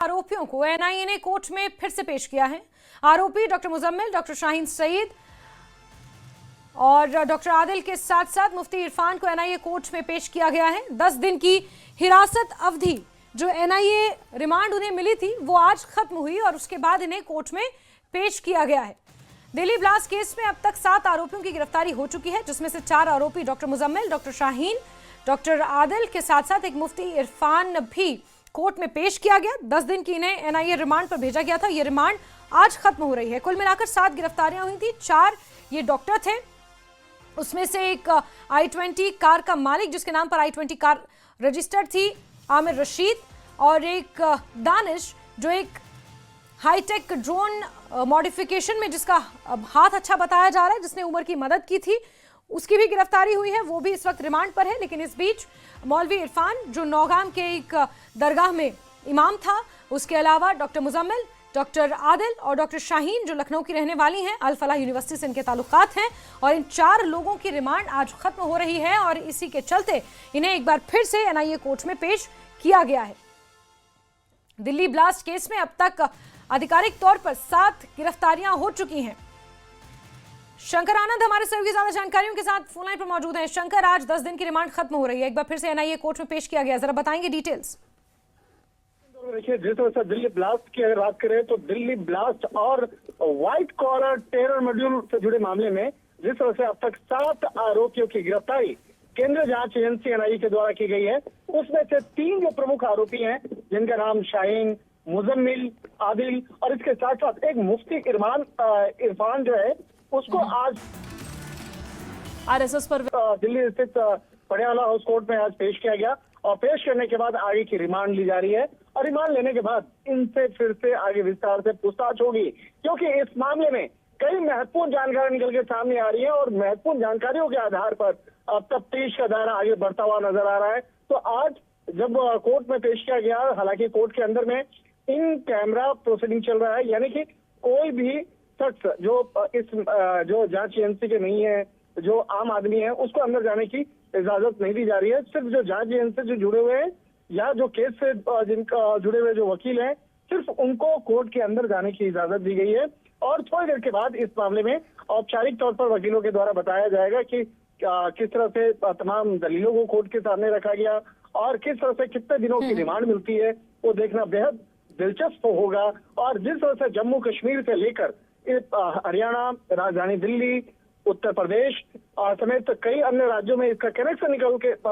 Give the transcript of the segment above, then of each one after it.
आरोपियों को एनआईए ने कोर्ट में फिर से पेश किया है। आरोपी डॉक्टर मुजम्मिल, डॉक्टर शाहीन सईद और डॉक्टर आदिल के साथ साथ मुफ्ती इरफान को एनआईए कोर्ट में पेश किया गया है। 10 दिन की हिरासत अवधि जो एनआईए रिमांड उन्हें मिली थी वो आज खत्म हुई और उसके बाद इन्हें कोर्ट में पेश किया गया है। दिल्ली ब्लास्ट केस में अब तक 7 आरोपियों की गिरफ्तारी हो चुकी है, जिसमें से 4 आरोपी doctor Muzammil, doctor Shaheen, doctor Adil के साथ साथ एक मुफ्ती इरफान भी कोर्ट में पेश किया गया। 10 दिन की इन्हें एनआईए रिमांड पर भेजा गया था। ये रिमांड आज खत्म हो रही है। कुल मिलाकर 7 गिरफ्तारियां हुई थी। 4 ये डॉक्टर थे, उसमें से एक i20 कार का मालिक जिसके नाम पर i20 कार रजिस्टर्ड थी, आमिर रशीद, और एक दानिश जो एक हाईटेक ड्रोन मॉडिफिकेशन में जिसका हाथ अच्छा बताया जा रहा है, जिसने उमर की मदद की थी, उसकी भी गिरफ्तारी हुई है। वो भी इस वक्त रिमांड पर है। लेकिन इस बीच मौलवी इरफान जो नौगाम के एक दरगाह में इमाम था, उसके अलावा डॉक्टर मुजम्मिल, डॉक्टर आदिल और डॉक्टर शाहीन जो लखनऊ की रहने वाली हैं, अल फलाह यूनिवर्सिटी से इनके ताल्लुकात हैं, और इन 4 लोगों की रिमांड आज खत्म हो रही है और इसी के चलते इन्हें एक बार फिर से एनआईए कोर्ट में पेश किया गया है। दिल्ली ब्लास्ट केस में अब तक आधिकारिक तौर पर 7 गिरफ्तारियां हो चुकी हैं। शंकर आनंद हमारे सहयोगी ज्यादा जानकारियों के साथ फोन लाइन पर मौजूद हैं। शंकर, आज 10 दिन की रिमांड खत्म हो रही है, एक बार फिर से एनआईए कोर्ट में पेश किया गया, जरा बताएंगे डिटेल्स। देखिए, जिस तरह से दिल्ली ब्लास्ट की अगर बात करें तो दिल्ली ब्लास्ट और व्हाइट कॉलर टेरर मॉड्यूल से जुड़े मामले में जिस तरह से अब तक 7 आरोपियों की गिरफ्तारी केंद्रीय जांच एजेंसी एनआईए के द्वारा की गई है, उसमें से 3 जो प्रमुख आरोपी हैं जिनका नाम शाहीन, मुजम्मिल, आदिल और इसके साथ साथ एक मुफ्ती इरफान जो है उसको आज आरएसएस पर दिल्ली स्थित पटियाला हाउस कोर्ट में आज पेश किया गया और पेश करने के बाद आगे की रिमांड ली जा रही है। और रिमांड लेने के बाद इनसे फिर से आगे विस्तार से पूछताछ होगी, क्योंकि इस मामले में कई महत्वपूर्ण जानकारी निकल के सामने आ रही है और महत्वपूर्ण जानकारियों के आधार पर तफ्तीश का दायरा आगे बढ़ता हुआ नजर आ रहा है। तो आज जब कोर्ट में पेश किया गया, हालांकि कोर्ट के अंदर में इन कैमरा प्रोसीडिंग चल रहा है, यानी कि कोई भी शख्स जो जांच एजेंसी के नहीं है, जो आम आदमी है, उसको अंदर जाने की इजाजत नहीं दी जा रही है। सिर्फ जो जांच एजेंसी से जुड़े हुए हैं या जो केस से जिनका जुड़े हुए जो वकील हैं, सिर्फ उनको कोर्ट के अंदर जाने की इजाजत दी गई है। और थोड़ी देर के बाद इस मामले में औपचारिक तौर पर वकीलों के द्वारा बताया जाएगा कि किस तरह से तमाम दलीलों को कोर्ट के सामने रखा गया और किस तरह से कितने दिनों की रिमांड मिलती है, वो देखना बेहद दिलचस्प होगा। और जिस तरह से जम्मू कश्मीर से लेकर हरियाणा, राजधानी दिल्ली, उत्तर प्रदेश समेत कई अन्य राज्यों में इसका कनेक्शन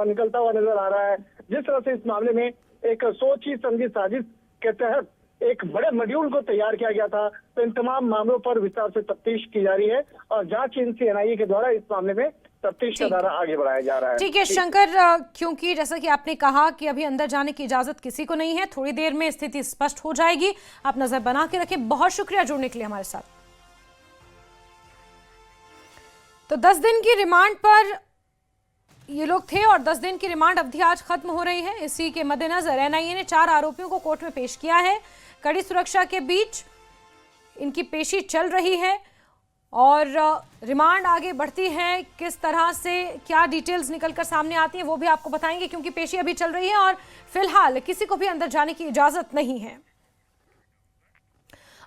निकलता हुआ नजर आ रहा है। जिस तरह से इस मामले में एक सोची समझी साजिश के तहत एक बड़े मॉड्यूल को तैयार किया गया था, तो इन तमाम मामलों पर विस्तार से तफ्तीश की जा रही है और जांच एजेंसी एनआईए के द्वारा इस मामले में तफ्तीश का दायरा आगे बढ़ाया जा रहा है। ठीक है शंकर, क्योंकि जैसा कि आपने कहा कि अभी अंदर जाने की इजाजत किसी को नहीं है, थोड़ी देर में स्थिति स्पष्ट हो जाएगी। आप नजर बना के रखें। बहुत शुक्रिया जुड़ने के लिए हमारे साथ। तो 10 दिन की रिमांड पर ये लोग थे और 10 दिन की रिमांड अवधि आज खत्म हो रही है। इसी के मद्देनजर एनआईए ने 4 आरोपियों को कोर्ट में पेश किया है। कड़ी सुरक्षा के बीच इनकी पेशी चल रही है और रिमांड आगे बढ़ती है। किस तरह से क्या डिटेल्स निकलकर सामने आती हैं वो भी आपको बताएंगे, क्योंकि पेशी अभी चल रही है और फिलहाल किसी को भी अंदर जाने की इजाजत नहीं है।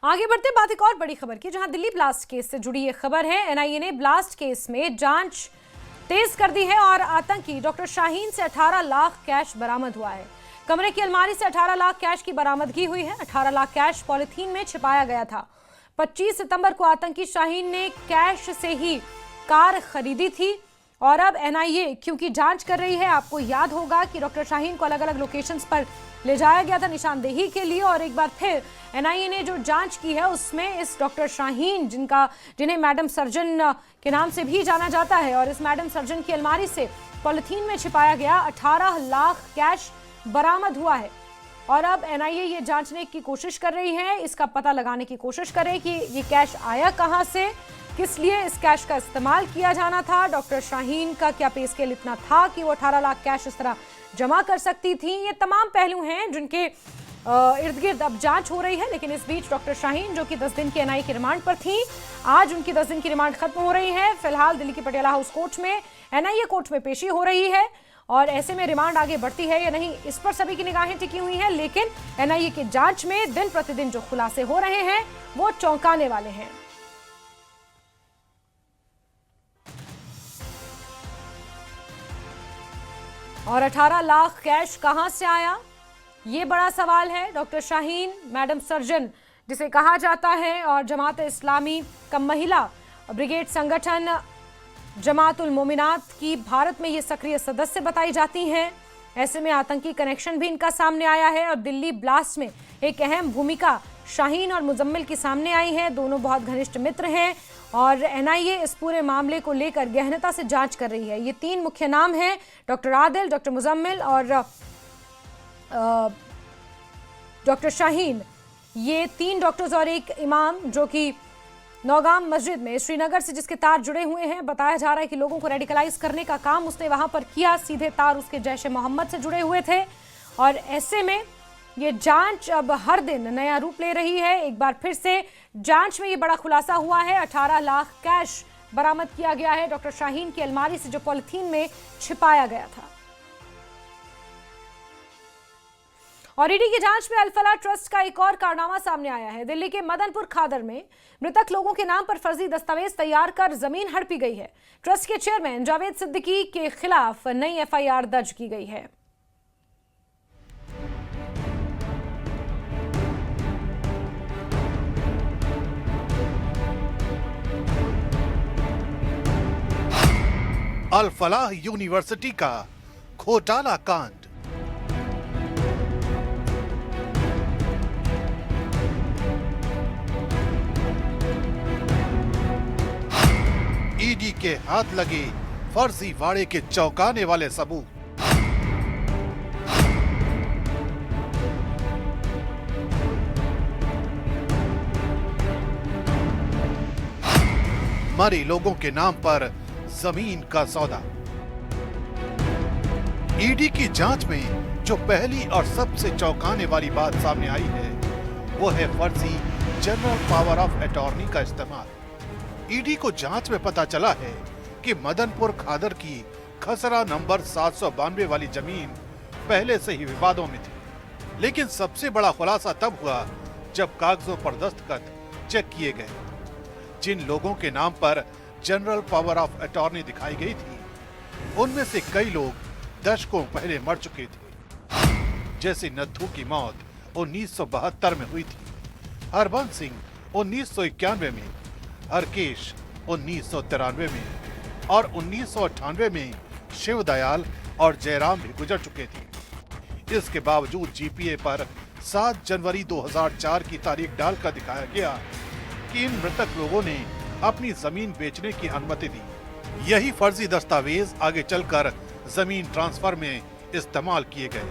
आगे बढ़ते बात एक और बड़ी खबर की, जहां दिल्ली ब्लास्ट केस से जुड़ी ये खबर है। एनआईए ने ब्लास्ट केस में जांच तेज कर दी है और आतंकी डॉक्टर शाहीन से 18 लाख कैश बरामद हुआ है। कमरे की अलमारी से 18 लाख कैश की बरामदगी हुई है। 18 लाख कैश पॉलिथीन में छिपाया गया था। 25 सितंबर को आतंकी शाहीन ने कैश से ही कार खरीदी थी और अब एनआईए क्योंकि जांच कर रही है, आपको याद होगा कि डॉक्टर शाहीन को अलग अलग लोकेशंस पर ले जाया गया था निशानदेही के लिए, और एक बार फिर एनआईए ने जो जांच की है उसमें इस डॉक्टर शाहीन जिन्हें मैडम सर्जन के नाम से भी जाना जाता है, और इस मैडम सर्जन की अलमारी से पॉलिथीन में छिपाया गया 18 लाख कैश बरामद हुआ है। और अब एनआईए ये जांचने की कोशिश कर रही है, इसका पता लगाने की कोशिश कर रही है कि ये कैश आया कहां से, किस लिए इस कैश का इस्तेमाल किया जाना था, डॉक्टर शाहीन का क्या पे स्केल इतना था कि वो 18 लाख कैश इस तरह जमा कर सकती थी। ये तमाम पहलू हैं जिनके इर्द गिर्द अब जांच हो रही है। लेकिन इस बीच डॉक्टर शाहीन जो कि 10 दिन की एनआईए की रिमांड पर थी, आज उनकी 10 दिन की रिमांड खत्म हो रही है। फिलहाल दिल्ली की पटियाला हाउस कोर्ट में एनआईए कोर्ट में पेशी हो रही है और ऐसे में रिमांड आगे बढ़ती है या नहीं, इस पर सभी की निगाहें टिकी हुई हैं। लेकिन एनआईए की जांच में दिन प्रतिदिन जो खुलासे हो रहे हैं वो चौंकाने वाले हैं। और 18 लाख कैश कहां से आया, ये बड़ा सवाल है। डॉक्टर शाहीन मैडम सर्जन जिसे कहा जाता है और जमात इस्लामी का महिला ब्रिगेड संगठन जमात उल मोमिनात की भारत में ये सक्रिय सदस्य बताई जाती हैं। ऐसे में आतंकी कनेक्शन भी इनका सामने आया है और दिल्ली ब्लास्ट में एक अहम भूमिका शाहीन और मुजम्मिल की सामने आई है। दोनों बहुत घनिष्ठ मित्र हैं और एनआईए इस पूरे मामले को लेकर गहनता से जांच कर रही है। ये 3 मुख्य नाम हैं, डॉक्टर आदिल, डॉक्टर मुजम्मिल और डॉक्टर शाहीन। ये 3 डॉक्टर्स और एक इमाम जो कि नौगाम मस्जिद में श्रीनगर से जिसके तार जुड़े हुए हैं। बताया जा रहा है कि लोगों को रेडिकलाइज करने का काम उसने वहां पर किया, सीधे तार उसके जैश ए मोहम्मद से जुड़े हुए थे। और ऐसे में ये जांच अब हर दिन नया रूप ले रही है। एक बार फिर से जांच में ये बड़ा खुलासा हुआ है। 18 लाख कैश बरामद किया गया है डॉक्टर शाहीन की अलमारी से, जो पॉलिथीन में छिपाया गया था। और ईडी की जांच में अल-फलाह ट्रस्ट का एक और कारनामा सामने आया है। दिल्ली के मदनपुर खादर में मृतक लोगों के नाम पर फर्जी दस्तावेज तैयार कर जमीन हड़पी गई है। ट्रस्ट के चेयरमैन जावेद सिद्दीकी के खिलाफ नई एफआईआर दर्ज की गई है। अल-फलाह यूनिवर्सिटी का घोटाला कांड। ईडी के हाथ लगे फर्जीवाड़े के चौंकाने वाले सबूत। मरे लोगों के नाम पर जमीन का सौदा। ईडी की जांच में जो पहली और सबसे चौंकाने वाली बात सामने आई है वो है फर्जी जनरल पावर ऑफ अटॉर्नी का इस्तेमाल। ईडी को जांच में पता चला है कि मदनपुर खादर की खसरा नंबर 792 वाली जमीन पहले से ही विवादों में थी। लेकिन सबसे बड़ा खुलासा तब हुआ जब कागजों पर दस्तखत चेक किए गए। जिन लोगों के नाम पर जनरल पावर ऑफ अटॉर्नी दिखाई गई थी उनमें से कई लोग दशकों पहले मर चुके थे। जैसे नथू की मौत 1972 में हुई थी, हरबंस सिंह 1991 में, हरकेश 1993 में और 1998 में शिवदयाल और जयराम भी गुजर चुके थे। इसके बावजूद जीपीए पर 7 जनवरी 2004 की तारीख डालकर दिखाया गया कि इन मृतक लोगों ने अपनी जमीन बेचने की अनुमति दी। यही फर्जी दस्तावेज आगे चलकर जमीन ट्रांसफर में इस्तेमाल किए गए।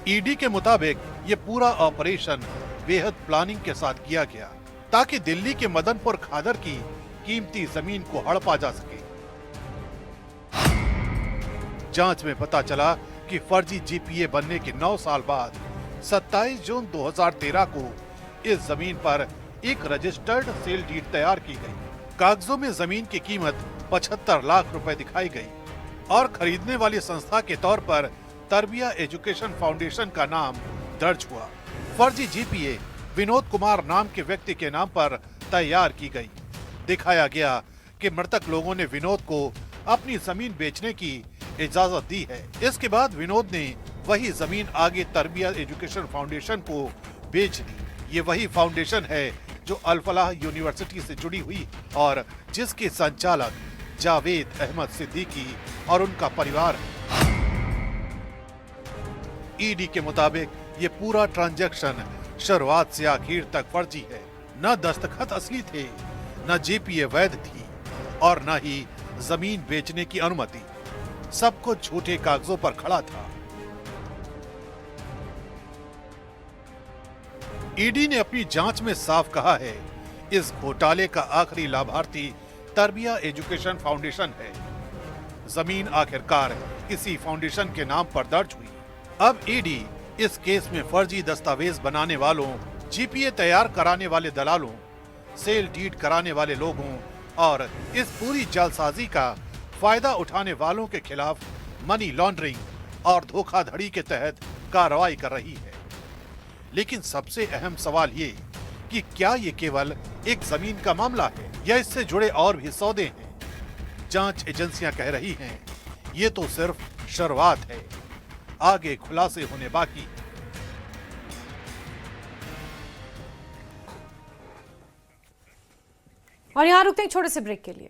ईडी के मुताबिक ये पूरा ऑपरेशन बेहद प्लानिंग के साथ किया गया ताकि दिल्ली के मदनपुर खादर की कीमती जमीन को हड़पा जा सके। जांच में पता चला कि फर्जी जीपीए बनने के 9 साल बाद 27 जून 2013 को इस जमीन पर एक रजिस्टर्ड सेल डीड तैयार की गई। कागजों में जमीन की कीमत 75 लाख रुपए दिखाई गई और खरीदने वाली संस्था के तौर पर तरबिया एजुकेशन फाउंडेशन का नाम दर्ज हुआ। फर्जी जीपीए विनोद कुमार नाम के व्यक्ति के नाम पर तैयार की गई। दिखाया गया कि मृतक लोगों ने विनोद को अपनी जमीन बेचने की इजाजत दी है। इसके बाद विनोद ने वही जमीन आगे तरबिया एजुकेशन फाउंडेशन को बेच दी। ये वही फाउंडेशन है जो अल-फलाह यूनिवर्सिटी से जुड़ी हुई और जिसके संचालक जावेद अहमद सिद्दीकी और उनका परिवार है। ईडी के मुताबिक ये पूरा ट्रांजैक्शन शुरुआत से आखिर तक फर्जी है। न दस्तखत असली थे, न जीपीए वैध थी और न ही जमीन बेचने की अनुमति। सब कुछ झूठे कागजों पर खड़ा था। ईडी ने अपनी जांच में साफ कहा है इस घोटाले का आखिरी लाभार्थी तरबिया एजुकेशन फाउंडेशन है। जमीन आखिरकार इसी फाउंडेशन के नाम पर दर्ज हुई। अब ईडी इस केस में फर्जी दस्तावेज बनाने वालों, जीपीए तैयार कराने वाले दलालों, सेल डीड कराने वाले लोगों और इस पूरी जालसाजी का फायदा उठाने वालों के खिलाफ मनी लॉन्ड्रिंग, और धोखाधड़ी के तहत कार्रवाई कर रही है। लेकिन सबसे अहम सवाल ये कि क्या ये केवल एक जमीन का मामला है या इससे जुड़े और भी सौदे हैं? जांच एजेंसियां कह रही हैं ये तो सिर्फ शुरुआत है, आगे खुलासे होने बाकी हैं। और यहां रुकते हैं छोटे से ब्रेक के लिए।